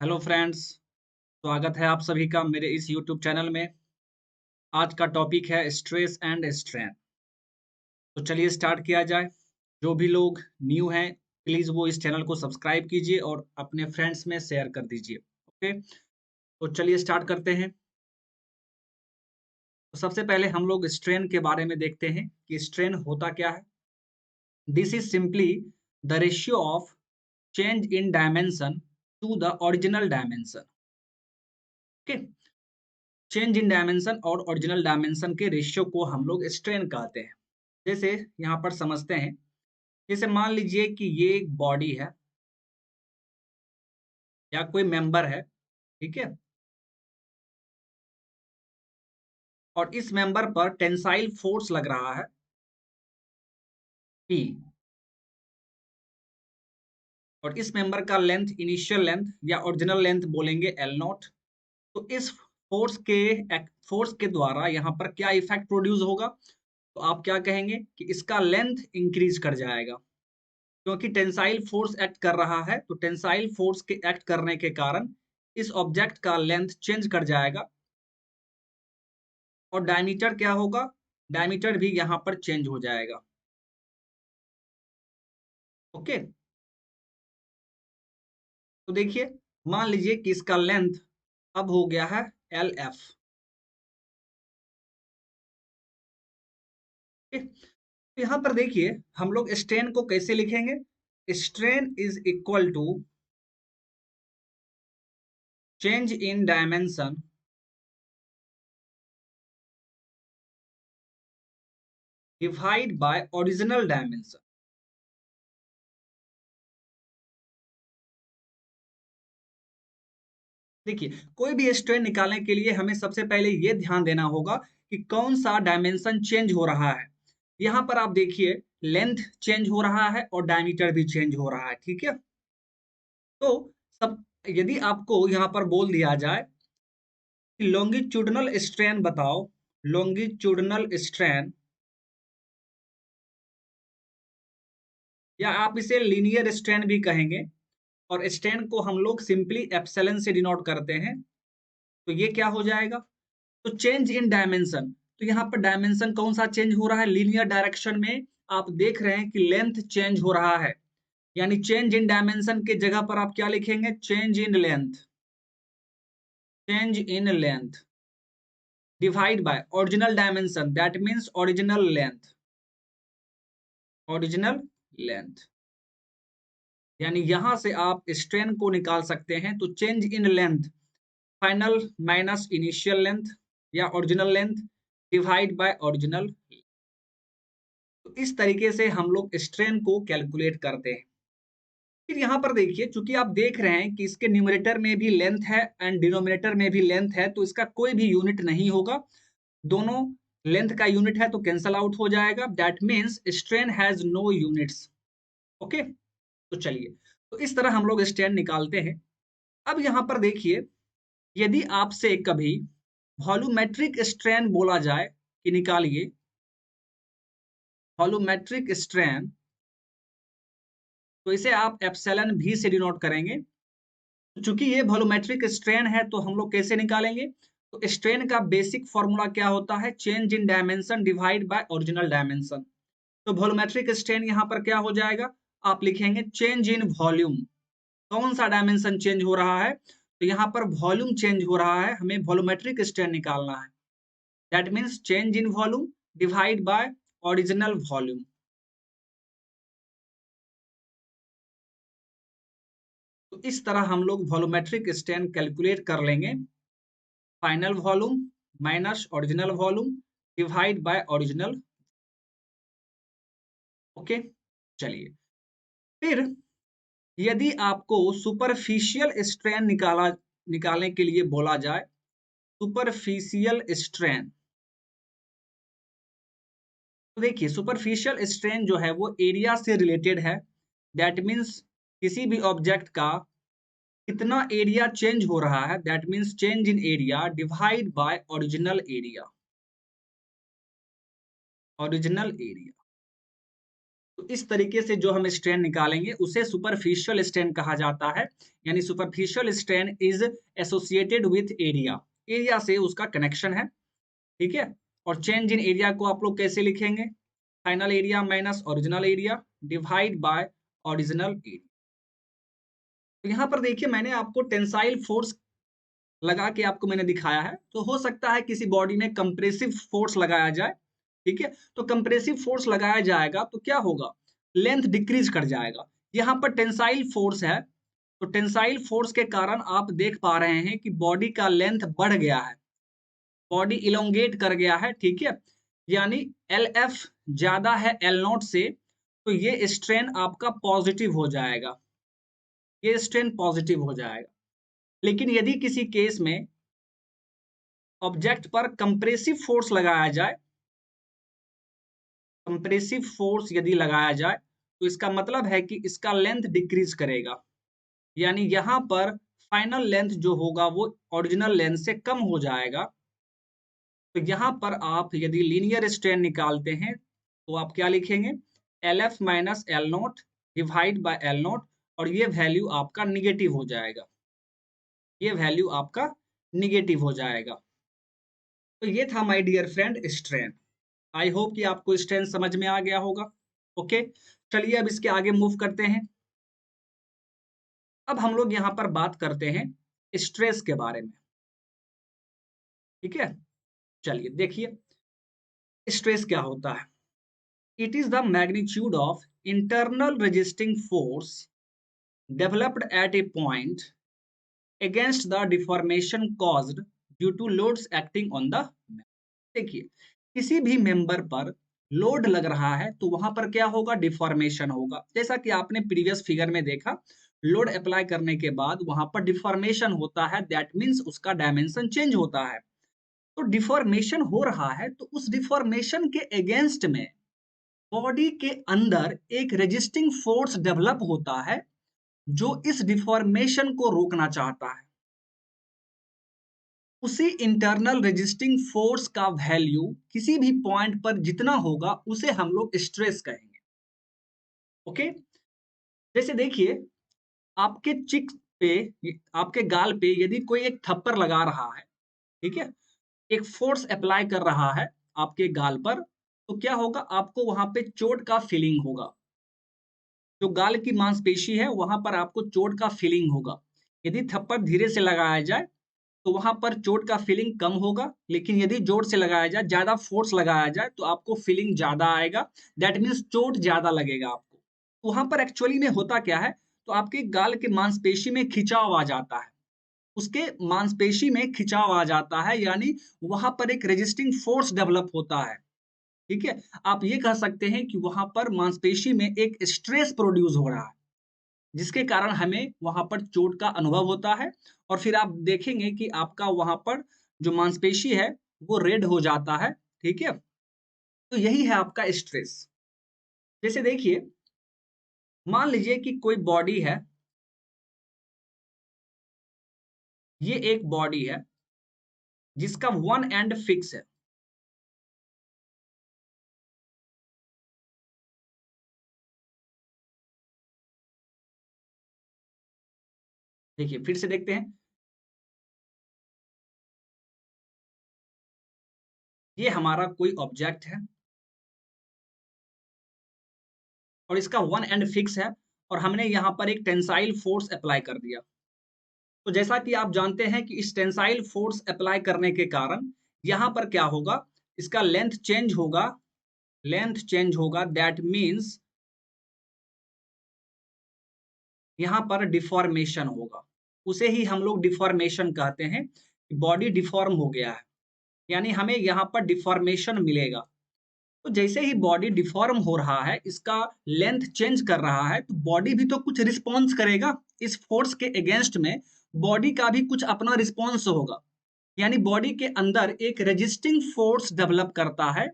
Hello friends. स्वागत है आप सभी का मेरे इस यूट्यूब चैनल में। आज का टॉपिक है स्ट्रेस एंड स्ट्रेन। तो चलिए स्टार्ट किया जाए। जो भी लोग न्यू हैं प्लीज़ वो इस चैनल को सब्सक्राइब कीजिए और अपने फ्रेंड्स में शेयर कर दीजिए। ओके, तो चलिए स्टार्ट करते हैं। तो सबसे पहले हम लोग स्ट्रेन के बारे में देखते हैं कि स्ट्रेन होता क्या है। This is simply the ratio of change in dimension to the original dimension. Okay, change in dimension और ओरिजिनल डायमेंशन के रेशियो को हम लोग स्ट्रेन कहते हैं। जैसे यहाँ पर समझते हैं, जैसे मान लीजिए कि ये एक बॉडी है या कोई मेंबर है, ठीक है। और इस मेंबर पर टेंसाइल फोर्स लग रहा है P। और इस मेंबर का लेंथ इनिशियल लेंथ या ओरिजिनल लेंथ बोलेंगे L0। तो इस फोर्स के द्वारा यहाँ पर क्या इफेक्ट प्रोड्यूस होगा, तो आप क्या कहेंगे कि इसका लेंथ इंक्रीज कर जाएगा। क्योंकि टेंसाइल फोर्स एक्ट कर रहा है तो टेंसाइल फोर्स के एक्ट करने के कारण इस ऑब्जेक्ट का लेंथ चेंज कर जाएगा। और डायमीटर क्या होगा, डायमीटर भी यहाँ पर चेंज हो जाएगा। ओके, तो देखिए मान लीजिए कि इसका लेंथ अब हो गया है LF। तो यहाँ पर देखिए हम लोग स्ट्रेन को कैसे लिखेंगे। Strain is equal to change in dimension divide by original dimension. देखिए कोई भी स्ट्रेन निकालने के लिए हमें सबसे पहले ये ध्यान देना होगा कि कौन सा डायमेंशन चेंज हो रहा है। यहाँ पर आप देखिए लेंथ चेंज हो रहा है और डायमीटर भी चेंज हो रहा है, ठीक है। तो सब यदि आपको यहाँ पर बोल दिया जाए कि लॉन्गिट्यूडनल स्ट्रेन बताओ, लॉन्गिट्यूडनल स्ट्रेन या आप इसे लीनियर स्ट्रेन भी कहेंगे, और स्ट्रेन को हम लोग सिंपली एप्सिलॉन से डिनोट करते हैं, तो ये क्या हो जाएगा। तो चेंज इन डायमेंशन, तो यहाँ पर डायमेंशन कौन सा चेंज हो रहा है, लीनियर डायरेक्शन में आप देख रहे हैं कि लेंथ चेंज हो रहा है। यानी चेंज इन डायमेंशन के जगह पर आप क्या लिखेंगे, change in length, change in length divide by original dimension, that means original length, original length. यानी यहां से आप स्ट्रेन को निकाल सकते हैं। तो change in length final minus initial length या original length divide by original. तो इस तरीके से हम लोग स्ट्रेन को कैलकुलेट करते हैं। फिर यहाँ पर देखिए चूंकि आप देख रहे हैं कि इसके न्यूमरेटर में भी लेंथ है एंड डिनोमिनेटर में भी लेंथ है, तो इसका कोई भी यूनिट नहीं होगा। दोनों लेंथ का यूनिट है तो कैंसल आउट हो जाएगा, that means strain has no units. Okay, तो चलिए, तो इस तरह हम लोग स्ट्रेन निकालते हैं। अब यहाँ पर देखिए यदि आपसे कभी वॉल्यूमेट्रिक स्ट्रेन बोला जाए कि निकालिए वॉल्यूमेट्रिक स्ट्रेन, तो इसे आप एप्सिलॉन भी से डिनोट करेंगे। चूंकि ये वॉल्यूमेट्रिक स्ट्रेन है तो हम लोग कैसे निकालेंगे, तो स्ट्रेन का बेसिक फॉर्मूला क्या होता है, change in dimension divide by original dimension. तो वॉल्यूमेट्रिक स्ट्रेन यहाँ पर क्या हो जाएगा, आप लिखेंगे चेंज इन वॉल्यूम। कौन सा डायमेंशन चेंज हो रहा है, तो यहाँ पर वॉल्यूम चेंज हो रहा है, हमें वॉल्यूमेट्रिक स्ट्रेन निकालना है। That means change in volume divide by original volume. तो इस तरह हम लोग वॉल्यूमेट्रिक स्ट्रेन कैलकुलेट कर लेंगे। Final volume minus original volume divide by original. Okay, चलिए। फिर यदि आपको सुपरफिशियल स्ट्रेन निकालने के लिए बोला जाए, सुपरफिशियल स्ट्रेन, तो देखिए सुपरफिशियल स्ट्रेन जो है वो एरिया से रिलेटेड है। दैट मीन्स किसी भी ऑब्जेक्ट का कितना एरिया चेंज हो रहा है, that means change in area divide by original area, original area. तो तो इस तरीके से जो हम स्ट्रेन निकालेंगे उसे सुपरफिशियल स्ट्रेन कहा जाता है। यानी superficial strain is associated with area, area से उसका कनेक्शन है, ठीक है। और चेंज इन एरिया को आप लोग कैसे लिखेंगे? Final area minus original area divide by original area. तो यहाँ पर देखिए मैंने आपको टेंसाइल फोर्स लगा के आपको मैंने दिखाया है। तो हो सकता है किसी बॉडी में कंप्रेसिव फोर्स लगाया जाए, ठीक है। तो कंप्रेसिव फोर्स लगाया जाएगा तो क्या होगा? लेंथ डिक्रीज कर जाएगा। यहाँ पर टेंसाइल फोर्स है, तो टेंसाइल फोर्स के कारण आप देख पा रहे हैं कि बॉडी का लेंथ बढ़ गया है, बॉडी इलोंगेट कर गया है, ठीक है। यानी एल एफ ज्यादा है एल नॉट से, तो ये स्ट्रेन आपका पॉजिटिव हो जाएगा, ये स्ट्रेन पॉजिटिव हो जाएगा। लेकिन यदि किसी केस में ऑब्जेक्ट पर कंप्रेसिव फोर्स लगाया जाए, कंप्रेसिव फोर्स यदि लगाया जाए तो इसका मतलब है कि इसका लेंथ डिक्रीज करेगा। यानी यहाँ पर फाइनल लेंथ जो होगा वो ओरिजिनल लेंथ से कम हो जाएगा। तो यहाँ पर आप यदि लीनियर स्ट्रेन निकालते हैं तो आप क्या लिखेंगे? L F minus L not divide by L not, और ये वैल्यू आपका निगेटिव हो जाएगा, ये वैल्यू आपका निगेटिव हो जाएगा। तो ये था my dear friend strain. I hope कि आपको स्ट्रेन समझ में आ गया होगा। ओके, चलिए अब इसके आगे मूव करते हैं। अब हम लोग यहाँ पर बात करते हैं स्ट्रेस के बारे में, ठीक है। चलिए देखिए स्ट्रेस क्या होता है। It is the magnitude of internal resisting force developed at a point against the deformation caused due to loads acting on the member। देखिए किसी भी मेंबर पर लोड लग रहा है तो वहां पर क्या होगा? डिफॉर्मेशन होगा। जैसा कि आपने प्रीवियस फिगर में देखा, लोड अप्लाई करने के बाद वहां पर डिफॉर्मेशन होता है, दैट मींस उसका डायमेंशन चेंज होता है। तो डिफॉर्मेशन हो रहा है तो उस डिफॉर्मेशन के अगेंस्ट में बॉडी के अंदर एक रेजिस्टिंग फोर्स डेवलप होता है जो इस डिफॉर्मेशन को रोकना चाहता है। उसी इंटरनल रेजिस्टिंग फोर्स का वैल्यू किसी भी पॉइंट पर जितना होगा उसे हम लोग स्ट्रेस कहेंगे। ओके, जैसे देखिए आपके चिक पे, आपके गाल पे यदि कोई एक थप्पड़ लगा रहा है, ठीक है, एक फोर्स अप्लाई कर रहा है आपके गाल पर, तो क्या होगा? आपको वहां पे चोट का फीलिंग होगा। जो गाल की मांसपेशी है वहां पर आपको चोट का फीलिंग होगा। यदि थप्पड़ धीरे से लगाया जाए तो वहां पर चोट का फीलिंग कम होगा, लेकिन यदि जोर से लगाया जाए, ज्यादा फोर्स लगाया जाए तो आपको फीलिंग ज्यादा आएगा, दैट मीन्स चोट ज्यादा लगेगा आपको। तो वहां पर एक्चुअली में होता क्या है? तो आपके गाल के मांसपेशी में खिंचाव आ जाता है, उसके मांसपेशी में खिंचाव आ जाता है, यानी वहां पर एक रेजिस्टिंग फोर्स डेवलप होता है, ठीक है। आप ये कह सकते हैं कि वहां पर मांसपेशी में एक स्ट्रेस प्रोड्यूस हो रहा है, जिसके कारण हमें वहां पर चोट का अनुभव होता है। और फिर आप देखेंगे कि आपका वहां पर जो मांसपेशी है वो रेड हो जाता है, ठीक है। तो यही है आपका स्ट्रेस। जैसे देखिए मान लीजिए कि कोई बॉडी है, ये एक बॉडी है जिसका वन एंड फिक्स है। देखिए फिर से देखते हैं, ये हमारा कोई ऑब्जेक्ट है और इसका वन एंड फिक्स है, और हमने यहाँ पर एक टेंसाइल फोर्स अप्लाई कर दिया। तो जैसा कि आप जानते हैं कि इस टेंसाइल फोर्स अप्लाई करने के कारण यहाँ पर क्या होगा? इसका लेंथ चेंज होगा, लेंथ चेंज होगा, दैट मीन्स यहाँ पर डिफॉर्मेशन होगा। उसे ही हम लोग डिफॉर्मेशन कहते हैं, बॉडी डिफॉर्म हो गया है, यानी हमें यहाँ पर डिफॉर्मेशन मिलेगा। तो जैसे ही बॉडी डिफॉर्म हो रहा है, इसका लेंथ चेंज कर रहा है, तो बॉडी भी तो कुछ रिस्पॉन्स करेगा इस फोर्स के अगेंस्ट में, बॉडी का भी कुछ अपना रिस्पॉन्स होगा। यानी बॉडी के अंदर एक रेजिस्टिंग फोर्स डेवलप करता है,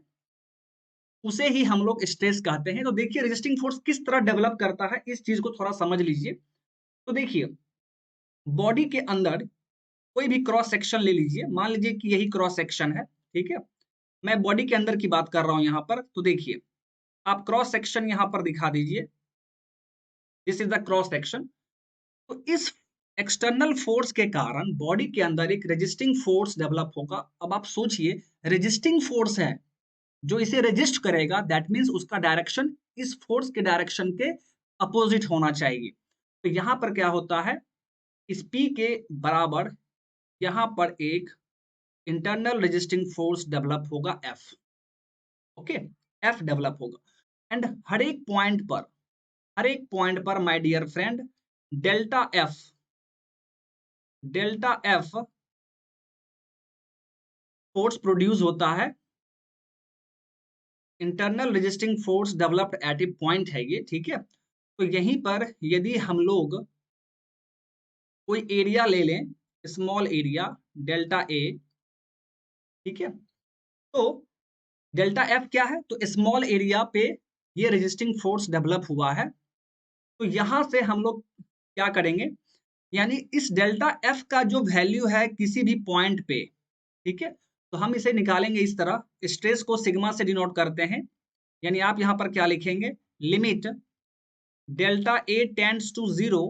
उसे ही हम लोग स्ट्रेस कहते हैं। तो देखिए रेजिस्टिंग फोर्स किस तरह डेवलप करता है, इस चीज को थोड़ा समझ लीजिए। तो देखिए बॉडी के अंदर कोई भी क्रॉस सेक्शन ले लीजिए, मान लीजिए कि यही क्रॉस सेक्शन है, ठीक है। मैं बॉडी के अंदर की बात कर रहा हूं यहाँ पर। तो देखिए आप क्रॉस सेक्शन यहां पर दिखा दीजिए, this is the cross section. तो इस एक्सटर्नल फोर्स के कारण बॉडी के अंदर एक रेजिस्टिंग फोर्स डेवलप होगा। अब आप सोचिए, रेजिस्टिंग फोर्स है जो इसे रेजिस्ट करेगा, दैट मीन्स उसका डायरेक्शन इस फोर्स के डायरेक्शन के अपोजिट होना चाहिए। तो यहां पर क्या होता है, इस P के बराबर यहां पर एक इंटरनल रेजिस्टिंग फोर्स डेवलप होगा F। ओके, F डेवलप होगा एंड हर एक पॉइंट पर my dear friend delta F force produce होता है। Internal resisting force developed at a point है ये, ठीक है। तो यहीं पर यदि हम लोग कोई एरिया ले लें, स्मॉल एरिया डेल्टा ए, ठीक है, तो डेल्टा एफ क्या है, तो स्मॉल एरिया पे ये रेजिस्टिंग फोर्स डेवलप हुआ है। तो यहां से हम लोग क्या करेंगे, यानी इस डेल्टा एफ का जो वैल्यू है किसी भी पॉइंट पे, ठीक है, तो हम इसे निकालेंगे इस तरह, स्ट्रेस को सिग्मा से डिनोट करते हैं। यानी आप यहां पर क्या लिखेंगे, limit delta A tends to 0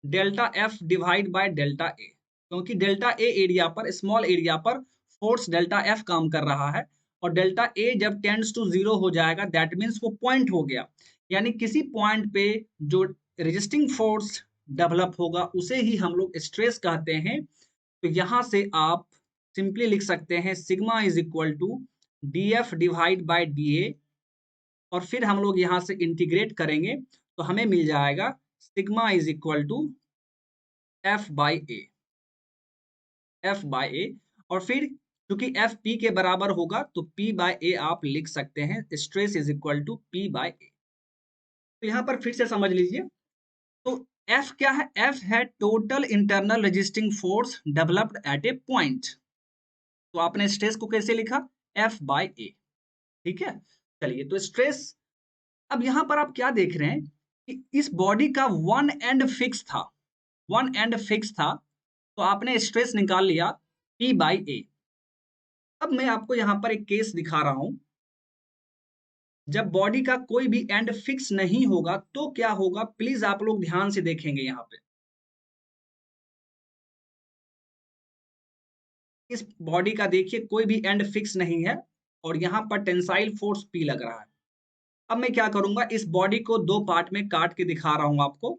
delta F divide by delta A. क्योंकि डेल्टा ए एरिया पर, स्मॉल एरिया पर फोर्स डेल्टा एफ काम कर रहा है, और डेल्टा ए जब टेंड्स टू 0 हो जाएगा दैट मीन्स वो पॉइंट हो गया। यानी किसी पॉइंट पे जो रेजिस्टिंग फोर्स डेवलप होगा उसे ही हम लोग स्ट्रेस कहते हैं। तो यहां से आप सिंपली लिख सकते हैं sigma is equal to d f divide by d a, और फिर हम लोग यहां से इंटीग्रेट करेंगे तो हमें मिल जाएगा sigma is equal to F by A, और फिर क्योंकि एफ पी के बराबर होगा तो पी बाय ए आप लिख सकते हैं stress is equal to P by A. तो यहां पर फिर से समझ लीजिए, तो एफ क्या है, एफ है total internal resisting force developed at a point. तो आपने स्ट्रेस को कैसे लिखा, एफ बाय ए, ठीक है। चलिए, तो स्ट्रेस, अब यहां पर आप क्या देख रहे हैं कि इस बॉडी का वन एंड फिक्स था, तो आपने स्ट्रेस निकाल लिया P बाई ए। अब मैं आपको यहां पर एक केस दिखा रहा हूं, जब बॉडी का कोई भी एंड फिक्स नहीं होगा तो क्या होगा, प्लीज आप लोग ध्यान से देखेंगे। यहां पे इस बॉडी का देखिए कोई भी एंड फिक्स नहीं है, और यहां पर टेंसाइल फोर्स P लग रहा है। अब मैं क्या करूंगा, इस बॉडी को दो पार्ट में काट के दिखा रहा हूं आपको।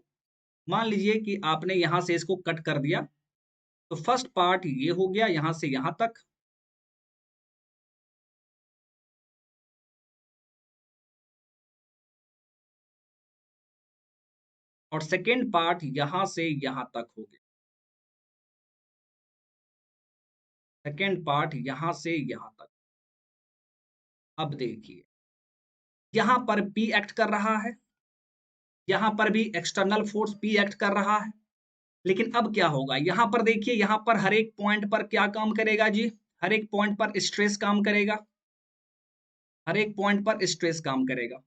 मान लीजिए कि आपने यहां से इसको कट कर दिया, तो फर्स्ट पार्ट ये हो गया यहां से यहां तक, और सेकेंड पार्ट यहां से यहां तक हो गया, सेकेंड पार्ट यहां से यहां तक। अब देखिए, यहां पर P एक्ट कर रहा है, यहां पर भी एक्सटर्नल फोर्स P एक्ट कर रहा है। लेकिन अब क्या होगा, यहां पर देखिए, यहां पर हर एक पॉइंट पर क्या काम करेगा जी, हर एक पॉइंट पर स्ट्रेस काम करेगा, हर एक पॉइंट पर स्ट्रेस काम करेगा,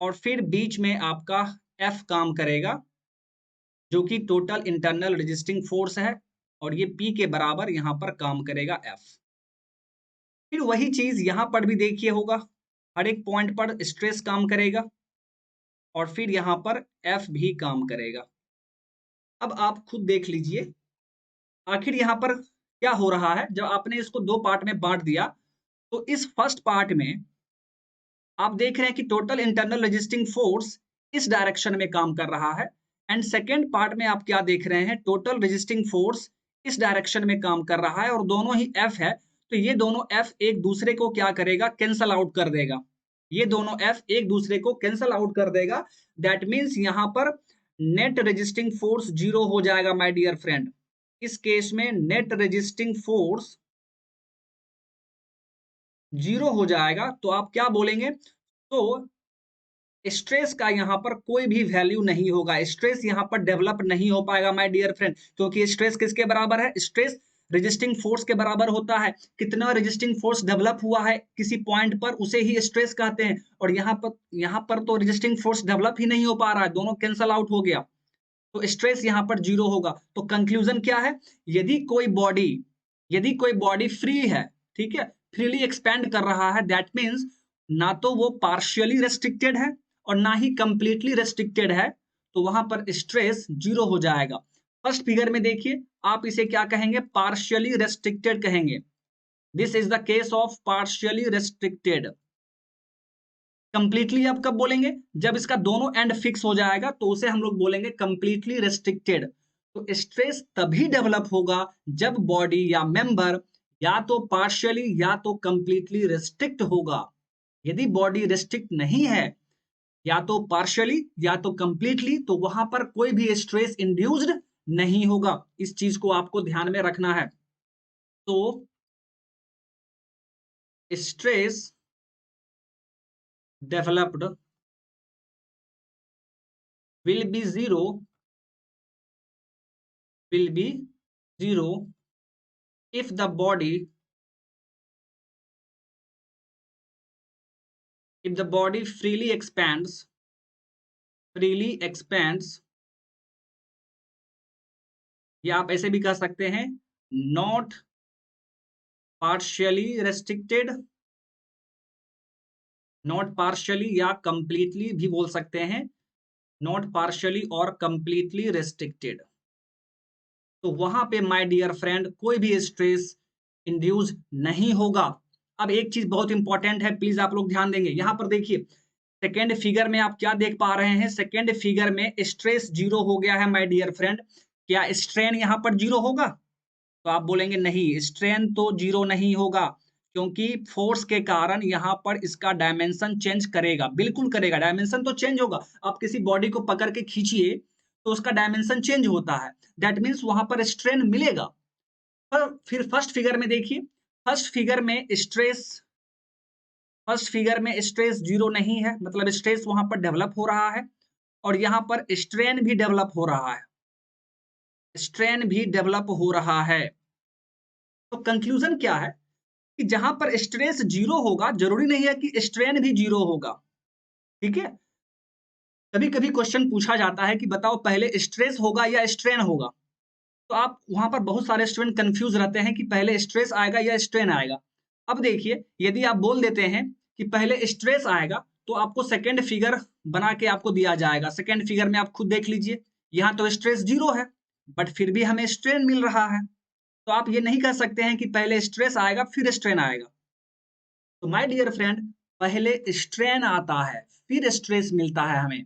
और फिर बीच में आपका F काम करेगा जो कि टोटल इंटरनल रेजिस्टिंग फोर्स है, और ये P के बराबर यहां पर काम करेगा F। फिर वही चीज यहां पर भी देखिए होगा, हर एक पॉइंट पर स्ट्रेस काम करेगा, और फिर यहां पर F भी काम करेगा। अब आप खुद देख लीजिए आखिर यहां पर क्या हो रहा है। जब आपने इसको दो पार्ट में बांट दिया, तो इस फर्स्ट पार्ट में आप देख रहे हैं कि टोटल इंटरनल रेजिस्टिंग फोर्स इस डायरेक्शन में काम कर रहा है, एंड सेकेंड पार्ट में आप क्या देख रहे हैं, टोटल रेजिस्टिंग फोर्स इस डायरेक्शन में काम कर रहा है, और दोनों ही F है। तो ये दोनों F एक दूसरे को क्या करेगा, कैंसल आउट कर देगा। ये दोनों F एक दूसरे को कैंसल आउट कर देगा, दैट मीन्स यहां पर नेट रेजिस्टिंग फोर्स जीरो हो जाएगा माय डियर फ्रेंड। इस केस में नेट रेजिस्टिंग फोर्स जीरो हो जाएगा। तो आप क्या बोलेंगे, तो स्ट्रेस का यहां पर कोई भी वैल्यू नहीं होगा, स्ट्रेस यहां पर डेवलप नहीं हो पाएगा माय डियर फ्रेंड, क्योंकि स्ट्रेस किसके बराबर है, स्ट्रेस रेजिस्टिंग फोर्स के बराबर होता है। कितना रेजिस्टिंग फोर्स डेवलप हुआ है किसी पॉइंट पर उसे ही स्ट्रेस कहते हैं, और यहां पर तो रेजिस्टिंग फोर्स डेवलप ही नहीं हो पा रहा है, दोनों कैंसल आउट हो गया, तो स्ट्रेस यहां पर जीरो होगा। तो कंक्लूजन क्या है, यदि कोई बॉडी फ्री है, ठीक है, फ्रीली एक्सपैंड कर रहा है, दैट मीन्स ना तो वो पार्शियली रेस्ट्रिक्टेड है और ना ही कंप्लीटली रेस्ट्रिक्टेड है, तो वहां पर स्ट्रेस जीरो हो जाएगा। फर्स्ट फिगर में देखिए, आप इसे क्या कहेंगे, पार्शियली रेस्ट्रिक्टेड कहेंगे। This is the case of partially restricted. Completely आप कब बोलेंगे, जब इसका दोनों एंड फिक्स हो जाएगा तो उसे हम लोग बोलेंगे कंप्लीटली रेस्ट्रिक्टेड। तो स्ट्रेस तभी डेवलप होगा जब बॉडी या मेंबर या तो पार्शियली या तो कंप्लीटली रेस्ट्रिक्ट होगा। यदि बॉडी रेस्ट्रिक्ट नहीं है, या तो पार्शियली या तो कंप्लीटली, तो वहां पर कोई भी स्ट्रेस इंड्यूस्ड नहीं होगा। इस चीज को आपको ध्यान में रखना है। तो stress developed will be zero will be zero if the body freely expands, या आप ऐसे भी कह सकते हैं not partially restricted, not partially या कंप्लीटली भी बोल सकते हैं, नॉट पार्शियली और कंप्लीटली रेस्ट्रिक्टेड। तो वहां पे माय डियर फ्रेंड कोई भी स्ट्रेस इंड्यूस नहीं होगा। अब एक चीज बहुत इंपॉर्टेंट है, प्लीज आप लोग ध्यान देंगे। यहां पर देखिए सेकेंड फिगर में आप क्या देख पा रहे हैं, सेकेंड फिगर में स्ट्रेस जीरो हो गया है माय डियर फ्रेंड। क्या स्ट्रेन यहां पर जीरो होगा? तो आप बोलेंगे नहीं, स्ट्रेन तो जीरो नहीं होगा, क्योंकि फोर्स के कारण यहां पर इसका डायमेंशन चेंज करेगा। बिल्कुल करेगा, डायमेंशन तो चेंज होगा। आप किसी बॉडी को पकड़ के खींचिए तो उसका डायमेंशन चेंज होता है, दैट मीन्स वहां पर स्ट्रेन मिलेगा। पर फिर फर्स्ट फिगर में देखिए, फर्स्ट फिगर में स्ट्रेस फर्स्ट फिगर में स्ट्रेस जीरो नहीं है, मतलब स्ट्रेस वहां पर डेवलप हो रहा है और यहां पर स्ट्रेन भी डेवलप हो रहा है, स्ट्रेन भी डेवलप हो रहा है। तो कंक्लूजन क्या है कि जहां पर स्ट्रेस जीरो होगा, जरूरी नहीं है कि स्ट्रेन भी जीरो होगा। ठीक है, कभी कभी क्वेश्चन पूछा जाता है कि बताओ पहले स्ट्रेस होगा या स्ट्रेन होगा। तो आप वहां पर बहुत सारे स्टूडेंट कंफ्यूज रहते हैं कि पहले स्ट्रेस आएगा या स्ट्रेन आएगा। अब देखिए, यदि आप बोल देते हैं कि पहले स्ट्रेस आएगा, तो आपको सेकेंड फिगर बना के आपको दिया जाएगा। सेकेंड फिगर में आप खुद देख लीजिए, यहाँ तो स्ट्रेस जीरो है बट फिर भी हमें स्ट्रेन मिल रहा है। तो आप ये नहीं कह सकते हैं कि पहले स्ट्रेस आएगा फिर स्ट्रेन आएगा। तो माय डियर फ्रेंड, पहले स्ट्रेन आता है फिर स्ट्रेस मिलता है हमें।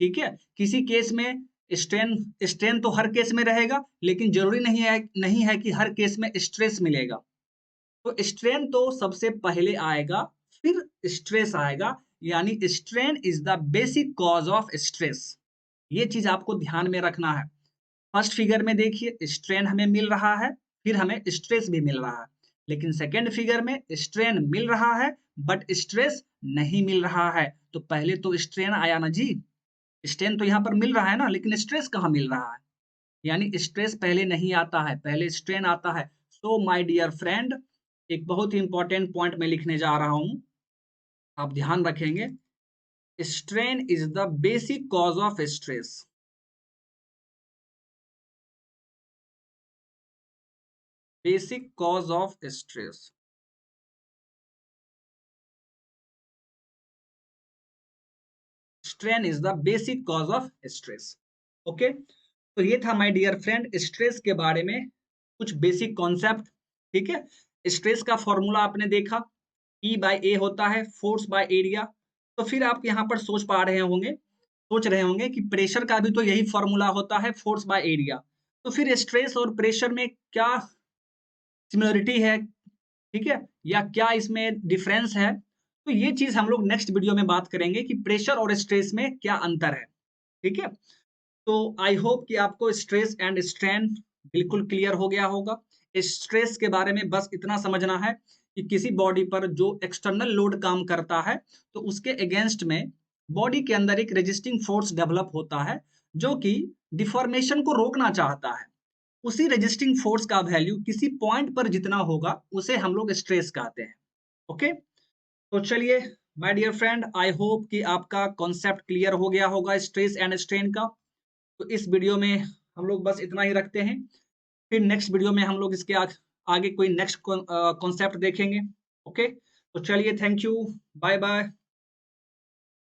ठीक है, किसी केस में स्ट्रेन स्ट्रेन तो हर केस में रहेगा, लेकिन जरूरी नहीं है कि हर केस में स्ट्रेस मिलेगा। तो स्ट्रेन तो सबसे पहले आएगा फिर स्ट्रेस आएगा, यानी strain is the basic cause of stress. ये चीज आपको ध्यान में रखना है। फर्स्ट फिगर में देखिए स्ट्रेन हमें मिल रहा है, फिर हमें स्ट्रेस भी मिल रहा है, लेकिन सेकेंड फिगर में स्ट्रेन मिल रहा है बट स्ट्रेस नहीं मिल रहा है। तो पहले तो स्ट्रेन आया ना जी, स्ट्रेन तो यहाँ पर मिल रहा है ना, लेकिन स्ट्रेस कहाँ मिल रहा है, यानी स्ट्रेस पहले नहीं आता है, पहले स्ट्रेन आता है। सो माय डियर फ्रेंड, एक बहुत ही इंपॉर्टेंट पॉइंट मैं लिखने जा रहा हूं, आप ध्यान रखेंगे। Strain is the basic cause of stress. Basic cause of stress, strain is the basic cause of stress. Okay, तो ये था माय डियर फ्रेंड स्ट्रेस के बारे में कुछ बेसिक कॉन्सेप्ट। ठीक है, स्ट्रेस का फॉर्मूला आपने देखा, E बाय ए होता है फोर्स बाय एरिया। तो फिर आप यहाँ पर सोच रहे होंगे कि प्रेशर का भी तो यही फॉर्मूला होता है, फोर्स बाय एरिया। तो फिर स्ट्रेस और प्रेशर में क्या सिमिलरिटी है, ठीक है, या क्या इसमें डिफरेंस है? तो ये चीज हम लोग नेक्स्ट वीडियो में बात करेंगे कि प्रेशर और स्ट्रेस में क्या अंतर है। ठीक है, तो आई होप कि आपको स्ट्रेस एंड स्ट्रेन बिल्कुल क्लियर हो गया होगा। स्ट्रेस के बारे में बस इतना समझना है कि किसी बॉडी पर जो एक्सटर्नल लोड काम करता है, तो उसके अगेंस्ट में बॉडी के अंदर एक रेजिस्टिंग फोर्स डेवलप होता है जो कि डिफॉर्मेशन को रोकना चाहता है। उसी रेजिस्टिंग फोर्स का वैल्यू किसी पॉइंट पर जितना होगा उसे हम लोग स्ट्रेस कहते हैं। ओके, तो चलिए my dear friend, I hope कि आपका कॉन्सेप्ट क्लियर हो गया होगा स्ट्रेस एंड स्ट्रेन का। तो इस वीडियो में हम लोग बस इतना ही रखते हैं, फिर नेक्स्ट वीडियो में हम लोग इसके आगे कोई नेक्स्ट कॉन्सेप्ट देखेंगे। ओके, तो चलिए थैंक यू, बाय बाय।